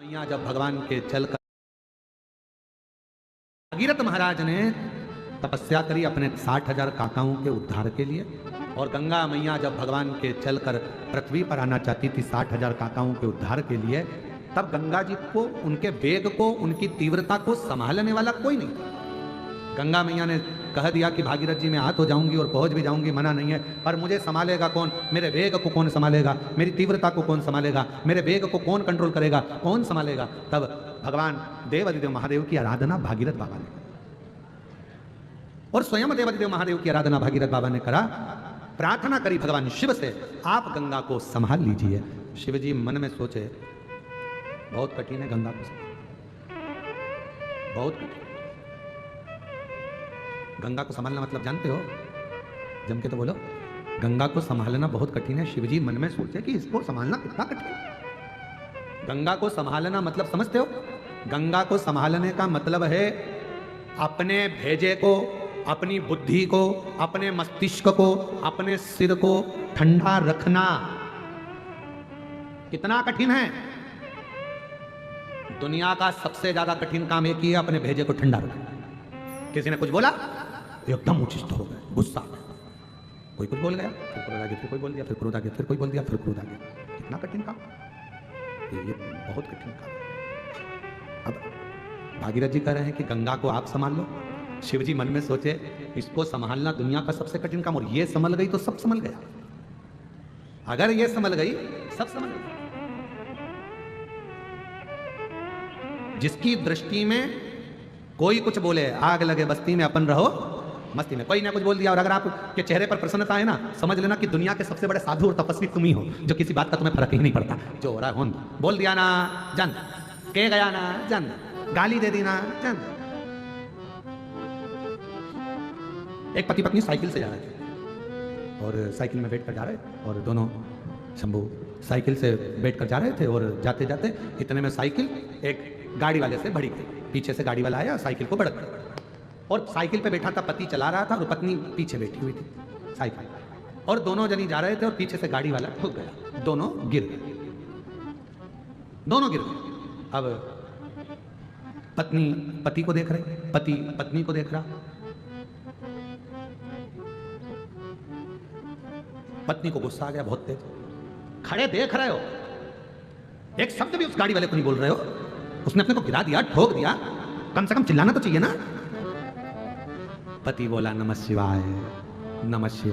मैया जब भगवान के चलकर भागीरथ महाराज ने तपस्या करी अपने 60,000 काकाओं के उद्धार के लिए, और गंगा मैया जब भगवान के चलकर पृथ्वी पर आना चाहती थी 60,000 काकाओं के उद्धार के लिए, तब गंगा जी को, उनके वेग को, उनकी तीव्रता को संभालने वाला कोई नहीं था। गंगा मैया ने कह दिया कि भागीरथ जी मैं हाथ हो जाऊंगी और पहुंच भी जाऊंगी, मना नहीं है, पर मुझे संभालेगा कौन? मेरे वेग को कौन संभालेगा? मेरी तीव्रता को कौन संभालेगा? मेरे वेग को कौन कंट्रोल करेगा? कौन संभालेगा? तब भगवान देवादिदेव महादेव की आराधना भागीरथ बाबा ने, और स्वयं देवादिदेव महादेव की आराधना भागीरथ बाबा ने करा। प्रार्थना करी भगवान शिव से, आप गंगा को संभाल लीजिए। शिव जी मन में सोचे बहुत कठिन है गंगा को संभालना, बहुत कठिन। गंगा को संभालना मतलब जानते हो? जम के तो बोलो। गंगा को संभालना बहुत कठिन है। शिवजी मन में सोचे कि इसको संभालना कितना कठिन है। गंगा को संभालना मतलब समझते हो? गंगा को संभालने का मतलब है अपने भेजे को, अपनी बुद्धि को, अपने मस्तिष्क को, अपने सिर को ठंडा रखना। कितना कठिन है? दुनिया का सबसे ज्यादा कठिन काम एक ही है, अपने भेजे को ठंडा रखना। किसी ने कुछ बोला एकदम उचित हो गए, गुस्सा। कोई कुछ बोल गया, फिर क्रोध आ गया, फिर कोई बोल दिया, फिर क्रोध आ गया, फिर कोई बोल दिया, फिर क्रोध आ गया। कितना कठिन काम, ये बहुत कठिन काम। अब भागीरथ जी कह रहे हैं कि गंगा को आप संभाल लो। शिव जी मन में सोचे इसको संभालना दुनिया का सबसे कठिन काम, और ये संभल गई तो सब संभल गया। अगर ये संभल गई सब संभल गया। जिसकी दृष्टि में कोई कुछ बोले, आग लगे बस्ती में अपन रहो मस्ती में, कोई ना कुछ बोल दिया, और अगर आपके चेहरे पर प्रसन्नता है ना, समझ लेना कि दुनिया के सबसे बड़े साधु और तपस्वी तुम ही हो, जो किसी बात का तुम्हें फर्क ही नहीं पड़ता। जो हो रहा है होन, बोल दिया ना जन, के गया ना जन, गाली दे दी ना जन। एक पति पत्नी साइकिल से जा रहे थे, और साइकिल में बैठ कर जा रहे, और दोनों शंभू साइकिल से बैठ कर जा रहे थे, और जाते जाते इतने में साइकिल एक गाड़ी वाले से भड़ी गई। पीछे से गाड़ी वाला आया, साइकिल को भड़क गया, और साइकिल पे बैठा था पति चला रहा था, और पत्नी पीछे बैठी हुई थी साइकिल, और दोनों जनी जा रहे थे, और पीछे से गाड़ी वाला ठुक गया, दोनों गिर गए, दोनों गिर गए। अब पत्नी पति को देख रही, पति पत्नी को देख रहा। पत्नी को गुस्सा आ गया बहुत तेज, खड़े देख रहे हो, एक शब्द भी उस गाड़ी वाले को नहीं बोल रहे हो, उसने अपने को गिरा दिया, ठोक दिया, कम से कम चिल्लाना तो चाहिए ना। पति बोला नमः शिवाय, नमः शिवाय।